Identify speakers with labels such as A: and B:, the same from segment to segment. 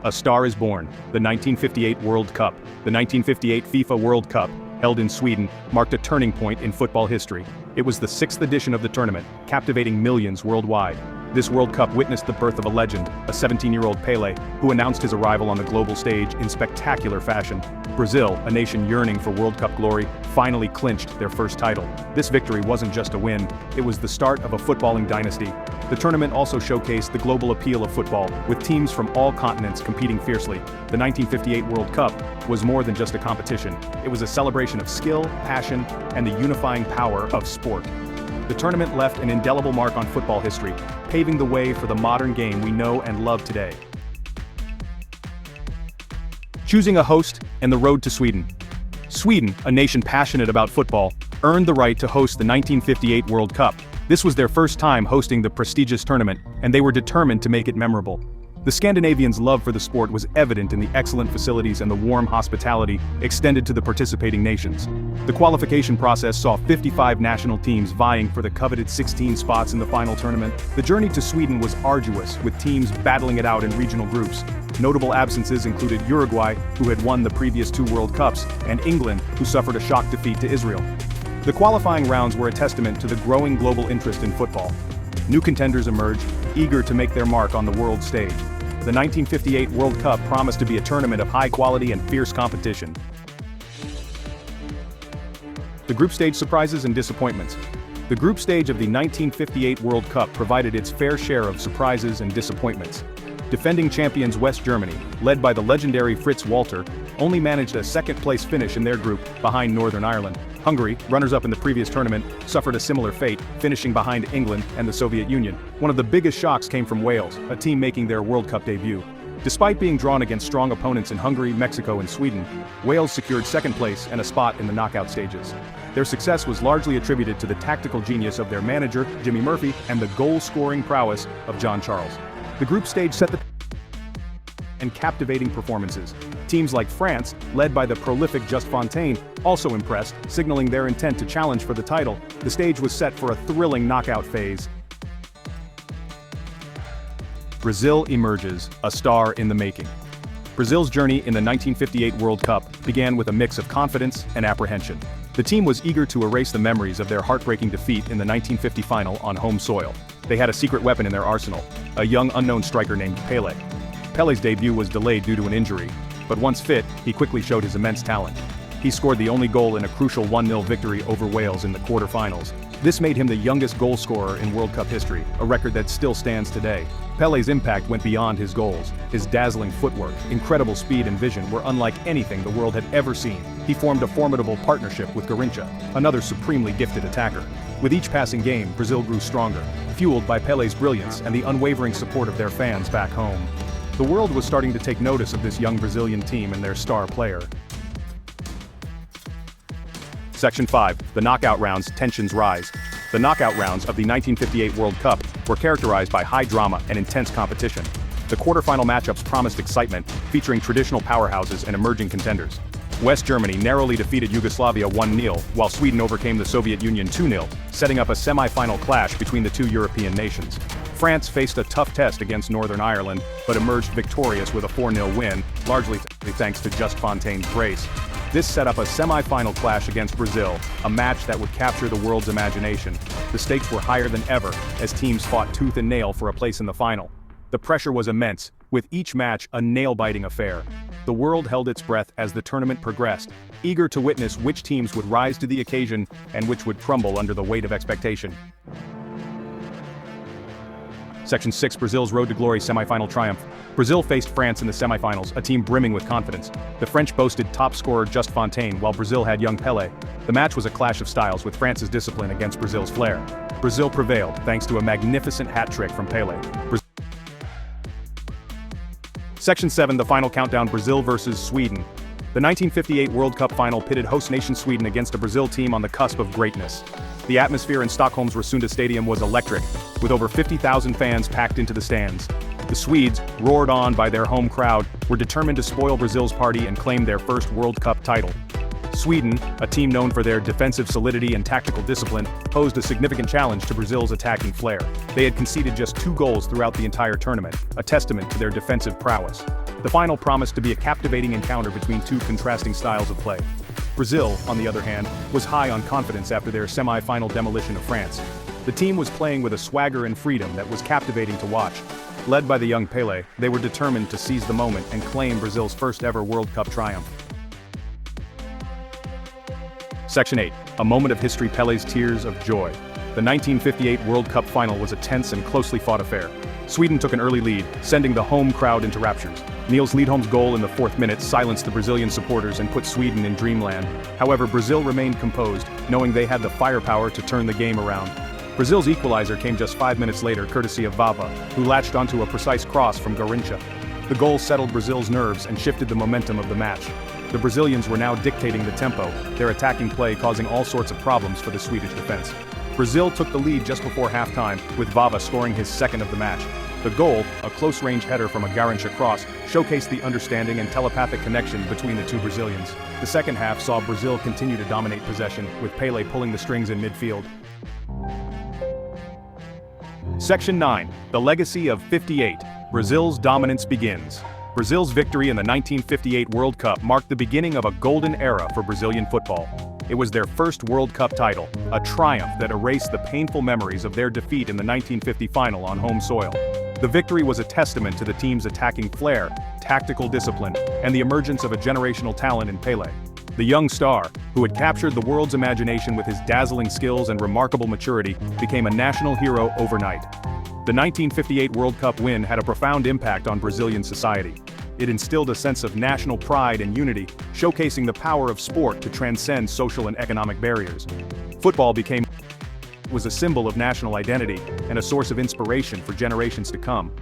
A: A star is born. The 1958 World Cup. The 1958 FIFA World Cup, held in Sweden, marked a turning point in football history. It was the 6th edition of the tournament, captivating millions worldwide. This World Cup witnessed the birth of a legend, a 17-year-old Pelé, who announced his arrival on the global stage in spectacular fashion. Brazil, a nation yearning for World Cup glory, finally clinched their first title. This victory wasn't just a win, it was the start of a footballing dynasty. The tournament also showcased the global appeal of football, with teams from all continents competing fiercely. The 1958 World Cup was more than just a competition. It was a celebration of skill, passion, and the unifying power of sport. The tournament left an indelible mark on football history, paving the way for the modern game we know and love today. Choosing a host and the road to Sweden. Sweden, a nation passionate about football, earned the right to host the 1958 World Cup. This was their first time hosting the prestigious tournament, and they were determined to make it memorable. The Scandinavians' love for the sport was evident in the excellent facilities and the warm hospitality extended to the participating nations. The qualification process saw 55 national teams vying for the coveted 16 spots in the final tournament. The journey to Sweden was arduous, with teams battling it out in regional groups. Notable absences included Uruguay, who had won the previous 2 World Cups, and England, who suffered a shock defeat to Israel. The qualifying rounds were a testament to the growing global interest in football. New contenders emerged, eager to make their mark on the world stage. The 1958 World Cup promised to be a tournament of high quality and fierce competition. The group stage surprises and disappointments. The group stage of the 1958 World Cup provided its fair share of surprises and disappointments. Defending champions West Germany, led by the legendary Fritz Walter, only managed a second-place finish in their group, behind Northern Ireland. Hungary, runners-up in the previous tournament, suffered a similar fate, finishing behind England and the Soviet Union. One of the biggest shocks came from Wales, a team making their World Cup debut. Despite being drawn against strong opponents in Hungary, Mexico, and Sweden, Wales secured second place and a spot in the knockout stages. Their success was largely attributed to the tactical genius of their manager, Jimmy Murphy, and the goal-scoring prowess of John Charles. The group stage set the and captivating performances. Teams like France, led by the prolific Just Fontaine, also impressed, signaling their intent to challenge for the title. The stage was set for a thrilling knockout phase. Brazil emerges, a star in the making. Brazil's journey in the 1958 World Cup began with a mix of confidence and apprehension. The team was eager to erase the memories of their heartbreaking defeat in the 1950 final on home soil. They had a secret weapon in their arsenal, a young unknown striker named Pelé. Pelé's debut was delayed due to an injury, but once fit, he quickly showed his immense talent. He scored the only goal in a crucial 1-0 victory over Wales in the quarterfinals. This made him the youngest goal scorer in World Cup history, a record that still stands today. Pelé's impact went beyond his goals. His dazzling footwork, incredible speed and vision were unlike anything the world had ever seen. He formed a formidable partnership with Garrincha, another supremely gifted attacker. With each passing game, Brazil grew stronger, fueled by Pelé's brilliance and the unwavering support of their fans back home. The world was starting to take notice of this young Brazilian team and their star player. Section 5. The knockout rounds, tensions rise. The knockout rounds of the 1958 World Cup were characterized by high drama and intense competition. The quarterfinal matchups promised excitement, featuring traditional powerhouses and emerging contenders. West Germany narrowly defeated Yugoslavia 1-0, while Sweden overcame the Soviet Union 2-0, setting up a semi-final clash between the two European nations. France faced a tough test against Northern Ireland, but emerged victorious with a 4-0 win, largely thanks to Just Fontaine's brace. This set up a semi-final clash against Brazil, a match that would capture the world's imagination. The stakes were higher than ever, as teams fought tooth and nail for a place in the final. The pressure was immense, with each match a nail-biting affair. The world held its breath as the tournament progressed, eager to witness which teams would rise to the occasion and which would crumble under the weight of expectation. Section 6. Brazil's Road to Glory semi-final triumph. Brazil faced France in the semi-finals, a team brimming with confidence. The French boasted top scorer Just Fontaine, while Brazil had young Pelé. The match was a clash of styles, with France's discipline against Brazil's flair. Brazil prevailed, thanks to a magnificent hat trick from Pelé. Section 7. The final countdown. Brazil versus Sweden. The 1958 World Cup final pitted host nation Sweden against a Brazil team on the cusp of greatness. The atmosphere in Stockholm's Rosunda Stadium was electric, with over 50,000 fans packed into the stands. The Swedes, roared on by their home crowd, were determined to spoil Brazil's party and claim their first World Cup title. Sweden, a team known for their defensive solidity and tactical discipline, posed a significant challenge to Brazil's attacking flair. They had conceded just 2 goals throughout the entire tournament, a testament to their defensive prowess. The final promised to be a captivating encounter between 2 contrasting styles of play. Brazil, on the other hand, was high on confidence after their semi-final demolition of France. The team was playing with a swagger and freedom that was captivating to watch. Led by the young Pelé, they were determined to seize the moment and claim Brazil's first-ever World Cup triumph. Section 8. A moment of history: Pelé's tears of joy. The 1958 World Cup final was a tense and closely fought affair. Sweden took an early lead, sending the home crowd into raptures. Niels Lidholm's goal in the 4th minute silenced the Brazilian supporters and put Sweden in dreamland. However, Brazil remained composed, knowing they had the firepower to turn the game around. Brazil's equalizer came just 5 minutes later, courtesy of Vava, who latched onto a precise cross from Garrincha. The goal settled Brazil's nerves and shifted the momentum of the match. The Brazilians were now dictating the tempo, their attacking play causing all sorts of problems for the Swedish defense. Brazil took the lead just before halftime, with Vava scoring his 2nd of the match. The goal, a close-range header from a Garrincha cross, showcased the understanding and telepathic connection between the 2 Brazilians. The second half saw Brazil continue to dominate possession, with Pelé pulling the strings in midfield. Section 9. The legacy of '58. Brazil's dominance begins. Brazil's victory in the 1958 World Cup marked the beginning of a golden era for Brazilian football. It was their first World Cup title, a triumph that erased the painful memories of their defeat in the 1950 final on home soil. The victory was a testament to the team's attacking flair, tactical discipline, and the emergence of a generational talent in Pelé. The young star, who had captured the world's imagination with his dazzling skills and remarkable maturity, became a national hero overnight. The 1958 World Cup win had a profound impact on Brazilian society. It instilled a sense of national pride and unity, showcasing the power of sport to transcend social and economic barriers. Football was a symbol of national identity and a source of inspiration for generations to come.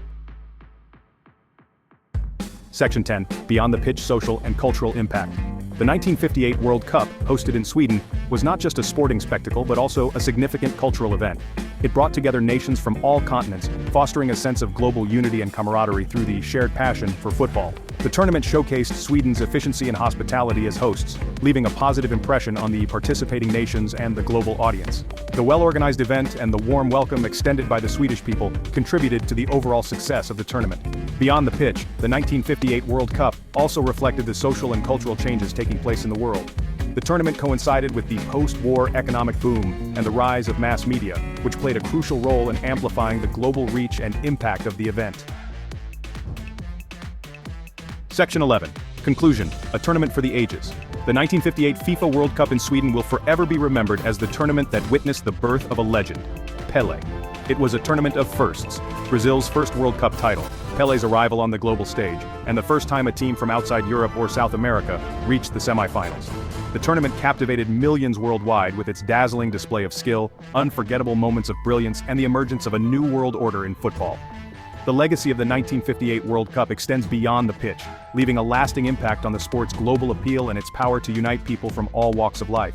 A: Section 10. Beyond the pitch: social and cultural impact. The 1958 World Cup, hosted in Sweden, was not just a sporting spectacle but also a significant cultural event. It brought together nations from all continents, fostering a sense of global unity and camaraderie through the shared passion for football. The tournament showcased Sweden's efficiency and hospitality as hosts, leaving a positive impression on the participating nations and the global audience. The well-organized event and the warm welcome extended by the Swedish people contributed to the overall success of the tournament. Beyond the pitch, the 1958 World Cup also reflected the social and cultural changes taking place in the world. The tournament coincided with the post-war economic boom and the rise of mass media, which played a crucial role in amplifying the global reach and impact of the event. Section 11. Conclusion: a tournament for the ages. The 1958 FIFA World Cup in Sweden will forever be remembered as the tournament that witnessed the birth of a legend, Pelé. It was a tournament of firsts: Brazil's first World Cup title, Pelé's arrival on the global stage, and the first time a team from outside Europe or South America reached the semifinals. The tournament captivated millions worldwide with its dazzling display of skill, unforgettable moments of brilliance, and the emergence of a new world order in football. The legacy of the 1958 World Cup extends beyond the pitch, leaving a lasting impact on the sport's global appeal and its power to unite people from all walks of life.